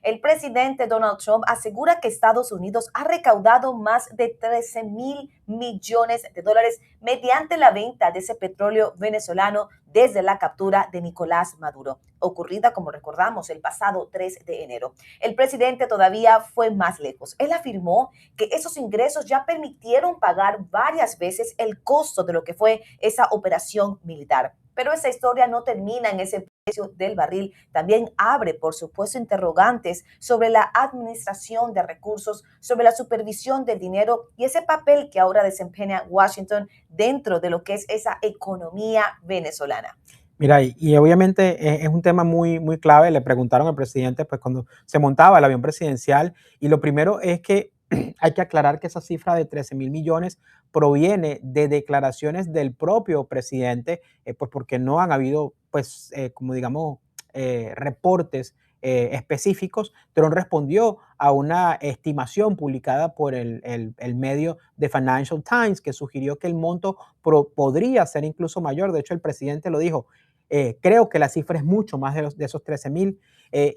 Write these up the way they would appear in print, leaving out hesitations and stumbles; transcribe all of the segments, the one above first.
El presidente Donald Trump asegura que Estados Unidos ha recaudado más de 13.000 millones de dólares mediante la venta de ese petróleo venezolano desde la captura de Nicolás Maduro, ocurrida, como recordamos, el pasado 3 de enero. El presidente todavía fue más lejos. Él afirmó que esos ingresos ya permitieron pagar varias veces el costo de lo que fue esa operación militar. Pero esa historia no termina en ese precio del barril. También abre, por supuesto, interrogantes sobre la administración de recursos, sobre la supervisión del dinero y ese papel que ahora desempeña Washington dentro de lo que es esa economía venezolana. Mira, y obviamente es un tema muy clave. Le preguntaron al presidente, pues, cuando se montaba el avión presidencial, y lo primero es que hay que aclarar que esa cifra de 13.000 millones proviene de declaraciones del propio presidente, pues porque no han habido, pues, como digamos, reportes específicos. Trump respondió a una estimación publicada por el medio de Financial Times, que sugirió que el monto podría ser incluso mayor. De hecho, el presidente lo dijo. Creo que la cifra es mucho más de esos 13.000.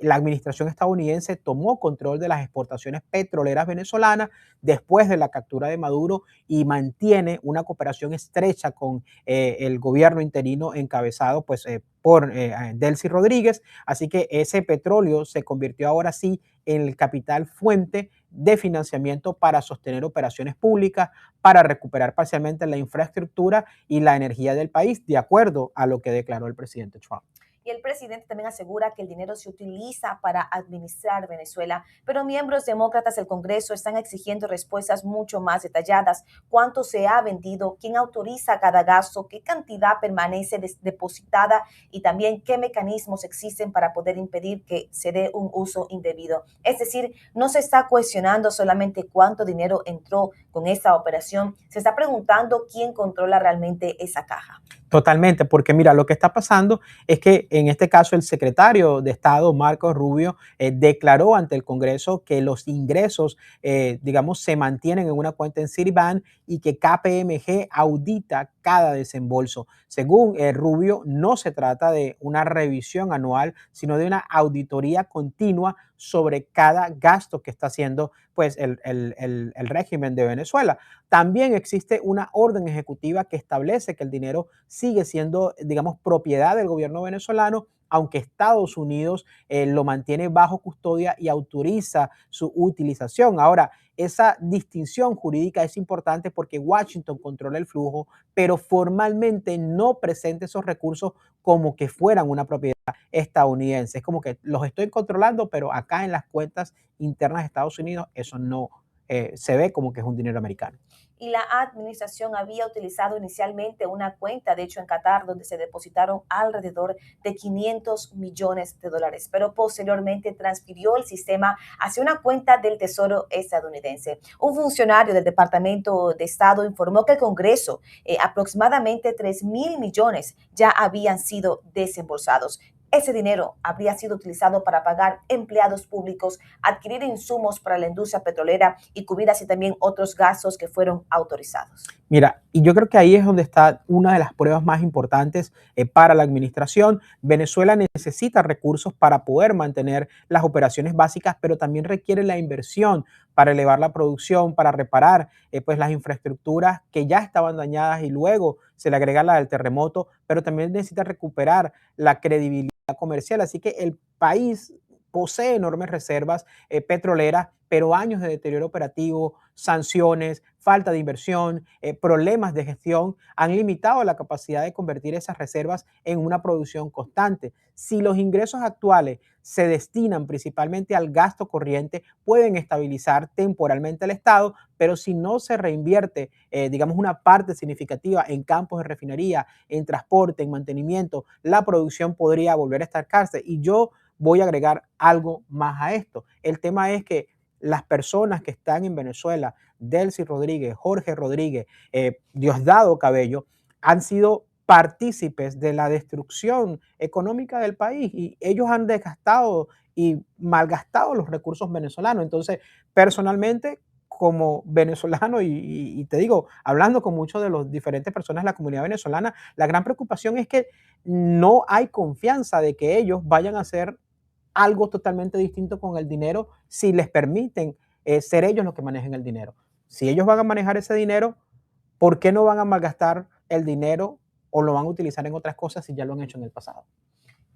La administración estadounidense tomó control de las exportaciones petroleras venezolanas después de la captura de Maduro y mantiene una cooperación estrecha con el gobierno interino encabezado, pues, por Delcy Rodríguez. Así que ese petróleo se convirtió ahora sí en el capital fuente de financiamiento para sostener operaciones públicas, para recuperar parcialmente la infraestructura y la energía del país, de acuerdo a lo que declaró el presidente Trump. Y el presidente también asegura que el dinero se utiliza para administrar Venezuela, pero miembros demócratas del Congreso están exigiendo respuestas mucho más detalladas. ¿Cuánto se ha vendido? ¿Quién autoriza cada gasto? ¿Qué cantidad permanece depositada? Y también qué mecanismos existen para poder impedir que se dé un uso indebido. Es decir, no se está cuestionando solamente cuánto dinero entró con esta operación, se está preguntando quién controla realmente esa caja. Totalmente, porque mira, lo que está pasando es que en este caso el secretario de Estado, Marco Rubio, declaró ante el Congreso que los ingresos, digamos, se mantienen en una cuenta en Citibank y que KPMG audita cada desembolso. Según Rubio, no se trata de una revisión anual, sino de una auditoría continua sobre cada gasto que está haciendo, pues, el régimen de Venezuela. También existe una orden ejecutiva que establece que el dinero sigue siendo, digamos, propiedad del gobierno venezolano, aunque Estados Unidos lo mantiene bajo custodia y autoriza su utilización. Ahora, esa distinción jurídica es importante porque Washington controla el flujo, pero formalmente no presenta esos recursos como que fueran una propiedad estadounidense. Es como que los estoy controlando, pero acá en las cuentas internas de Estados Unidos eso no se ve como que es un dinero americano. Y la administración había utilizado inicialmente una cuenta, de hecho en Qatar, donde se depositaron alrededor de 500 millones de dólares, pero posteriormente transfirió el sistema hacia una cuenta del Tesoro estadounidense. Un funcionario del Departamento de Estado informó que el Congreso, aproximadamente 3.000 millones, ya habían sido desembolsados. Ese dinero habría sido utilizado para pagar empleados públicos, adquirir insumos para la industria petrolera y cubrir así también otros gastos que fueron autorizados. Mira, y yo creo que ahí es donde está una de las pruebas más importantes para la administración. Venezuela necesita recursos para poder mantener las operaciones básicas, pero también requiere la inversión para elevar la producción, para reparar pues las infraestructuras que ya estaban dañadas y luego se le agrega la del terremoto, pero también necesita recuperar la credibilidad comercial. Así que el país posee enormes reservas petroleras, pero años de deterioro operativo, sanciones, falta de inversión, problemas de gestión han limitado la capacidad de convertir esas reservas en una producción constante. Si los ingresos actuales se destinan principalmente al gasto corriente, pueden estabilizar temporalmente el Estado, pero si no se reinvierte, digamos, una parte significativa en campos de refinería, en transporte, en mantenimiento, la producción podría volver a estancarse. Y yo voy a agregar algo más a esto. El tema es que las personas que están en Venezuela, Delcy Rodríguez, Jorge Rodríguez, Diosdado Cabello, han sido partícipes de la destrucción económica del país y ellos han desgastado y malgastado los recursos venezolanos. Entonces, personalmente, como venezolano y te digo, hablando con muchos de los diferentes personas de la comunidad venezolana, la gran preocupación es que no hay confianza de que ellos vayan a ser algo totalmente distinto con el dinero si les permiten ser ellos los que manejen el dinero. Si ellos van a manejar ese dinero, ¿por qué no van a malgastar el dinero o lo van a utilizar en otras cosas si ya lo han hecho en el pasado?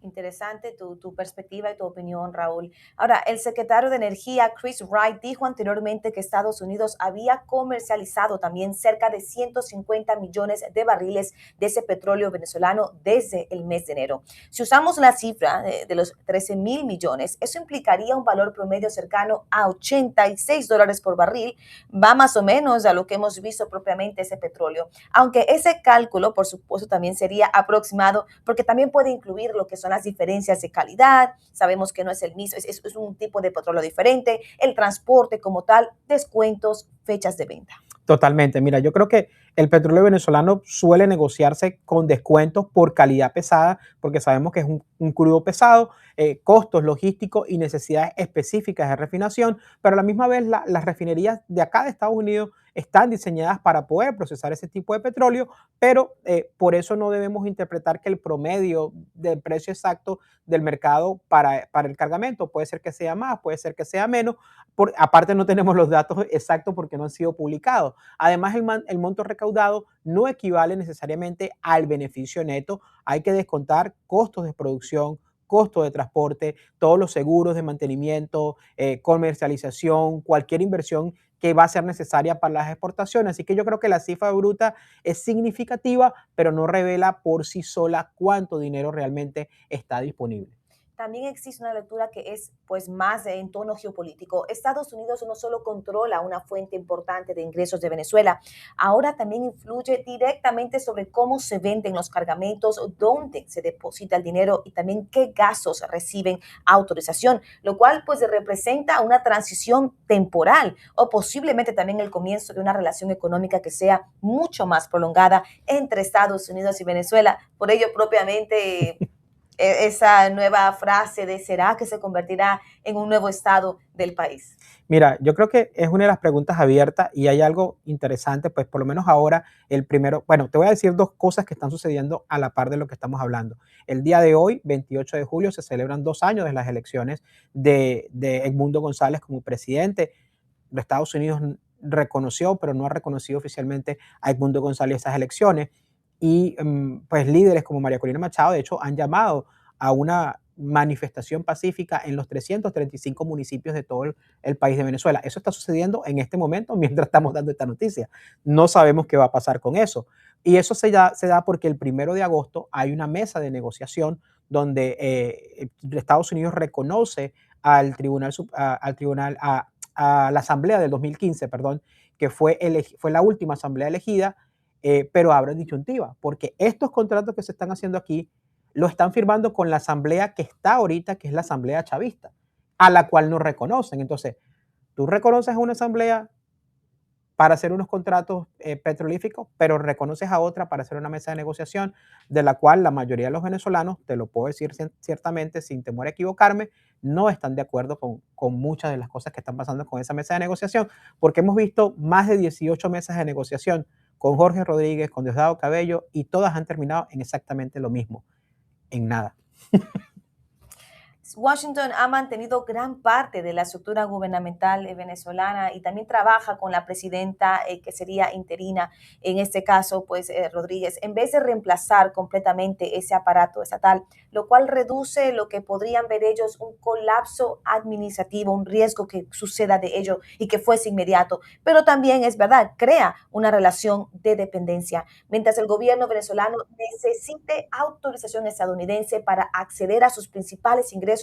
Interesante tu perspectiva y tu opinión, Raúl. Ahora, el secretario de Energía, Chris Wright, dijo anteriormente que Estados Unidos había comercializado también cerca de 150 millones de barriles de ese petróleo venezolano desde el mes de enero. Si usamos la cifra de los 13 mil millones, eso implicaría un valor promedio cercano a $86 por barril, va más o menos a lo que hemos visto propiamente ese petróleo. Aunque ese cálculo, por supuesto, también sería aproximado, porque también puede incluir lo que son las diferencias de calidad. Sabemos que no es el mismo, es un tipo de petróleo diferente, el transporte como tal, descuentos, fechas de venta. Totalmente. Mira, yo creo que el petróleo venezolano suele negociarse con descuentos por calidad pesada, porque sabemos que es un crudo pesado, costos logísticos y necesidades específicas de refinación, pero a la misma vez las refinerías de acá de Estados Unidos están diseñadas para poder procesar ese tipo de petróleo, pero por eso no debemos interpretar que el promedio del precio exacto del mercado para el cargamento puede ser que sea más, puede ser que sea menos. Aparte no tenemos los datos exactos porque no han sido publicados. Además, el monto recaudado no equivale necesariamente al beneficio neto. Hay que descontar costos de producción, costos de transporte, todos los seguros de mantenimiento, comercialización, cualquier inversión que va a ser necesaria para las exportaciones. Así que yo creo que la cifra bruta es significativa, pero no revela por sí sola cuánto dinero realmente está disponible. También existe una lectura que es pues más en tono geopolítico. Estados Unidos no solo controla una fuente importante de ingresos de Venezuela, ahora también influye directamente sobre cómo se venden los cargamentos, dónde se deposita el dinero y también qué gastos reciben autorización, lo cual pues representa una transición temporal o posiblemente también el comienzo de una relación económica que sea mucho más prolongada entre Estados Unidos y Venezuela. Por ello propiamente esa nueva frase de ¿será que se convertirá en un nuevo estado del país? Mira, yo creo que es una de las preguntas abiertas y hay algo interesante, pues por lo menos ahora el primero, bueno, te voy a decir dos cosas que están sucediendo a la par de lo que estamos hablando. El día de hoy, 28 de julio, se celebran 2 años de las elecciones de Edmundo González como presidente. Los Estados Unidos reconoció, pero no ha reconocido oficialmente a Edmundo González esas elecciones y pues líderes como María Corina Machado, de hecho, han llamado a una manifestación pacífica en los 335 municipios de todo el país de Venezuela. Eso está sucediendo en este momento mientras estamos dando esta noticia. No sabemos qué va a pasar con eso. Y eso se da porque el 1 de agosto hay una mesa de negociación donde Estados Unidos reconoce al tribunal, a la asamblea del 2015, perdón, que fue la última asamblea elegida, pero abre disyuntiva, porque estos contratos que se están haciendo aquí lo están firmando con la asamblea que está ahorita, que es la asamblea chavista, a la cual no reconocen. Entonces, tú reconoces a una asamblea para hacer unos contratos petrolíficos, pero reconoces a otra para hacer una mesa de negociación, de la cual la mayoría de los venezolanos, te lo puedo decir ciertamente, sin temor a equivocarme, no están de acuerdo con muchas de las cosas que están pasando con esa mesa de negociación, porque hemos visto más de 18 mesas de negociación con Jorge Rodríguez, con Diosdado Cabello, y todas han terminado en exactamente lo mismo, en nada. Washington ha mantenido gran parte de la estructura gubernamental venezolana y también trabaja con la presidenta que sería interina, en este caso, pues Rodríguez, en vez de reemplazar completamente ese aparato estatal, lo cual reduce lo que podrían ver ellos un colapso administrativo, un riesgo que suceda de ello y que fuese inmediato. Pero también es verdad, crea una relación de dependencia. Mientras el gobierno venezolano necesite autorización estadounidense para acceder a sus principales ingresos,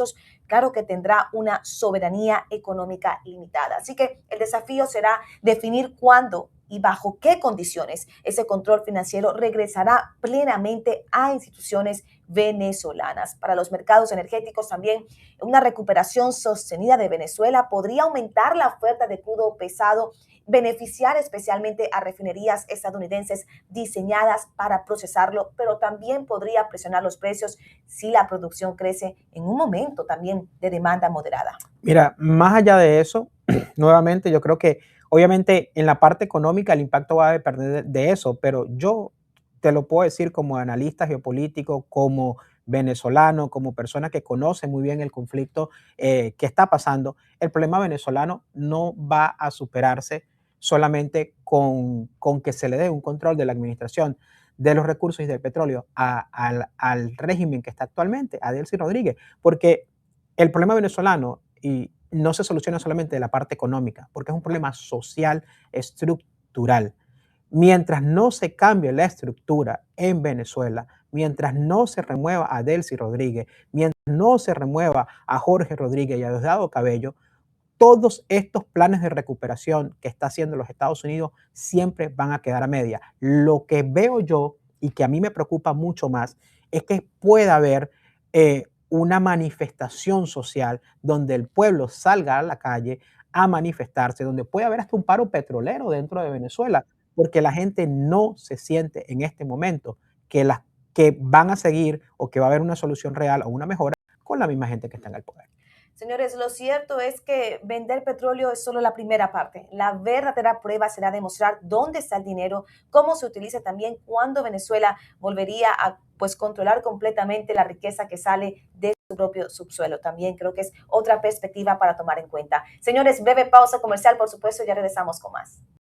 claro que tendrá una soberanía económica limitada. Así que el desafío será definir cuándo y bajo qué condiciones ese control financiero regresará plenamente a instituciones venezolanas. Para los mercados energéticos también, una recuperación sostenida de Venezuela podría aumentar la oferta de crudo pesado, beneficiar especialmente a refinerías estadounidenses diseñadas para procesarlo, pero también podría presionar los precios si la producción crece en un momento también de demanda moderada. Mira, más allá de eso, nuevamente yo creo que obviamente en la parte económica el impacto va a depender de eso, pero yo te lo puedo decir como analista geopolítico, como venezolano, como persona que conoce muy bien el conflicto que está pasando, el problema venezolano no va a superarse solamente con que se le dé un control de la administración de los recursos y del petróleo al régimen que está actualmente, a Delcy Rodríguez, porque el problema venezolano y no se soluciona solamente de la parte económica, porque es un problema social, estructural. Mientras no se cambie la estructura en Venezuela, mientras no se remueva a Delcy Rodríguez, mientras no se remueva a Jorge Rodríguez y a Diosdado Cabello, todos estos planes de recuperación que está haciendo los Estados Unidos siempre van a quedar a media. Lo que veo yo y que a mí me preocupa mucho más es que pueda haber una manifestación social donde el pueblo salga a la calle a manifestarse, donde puede haber hasta un paro petrolero dentro de Venezuela, porque la gente no se siente en este momento que van a seguir o que va a haber una solución real o una mejora con la misma gente que está en el poder. Señores, lo cierto es que vender petróleo es solo la primera parte. La verdadera prueba será demostrar dónde está el dinero, cómo se utiliza también, cuándo Venezuela volvería a pues controlar completamente la riqueza que sale de su propio subsuelo. También creo que es otra perspectiva para tomar en cuenta. Señores, breve pausa comercial, por supuesto, ya regresamos con más.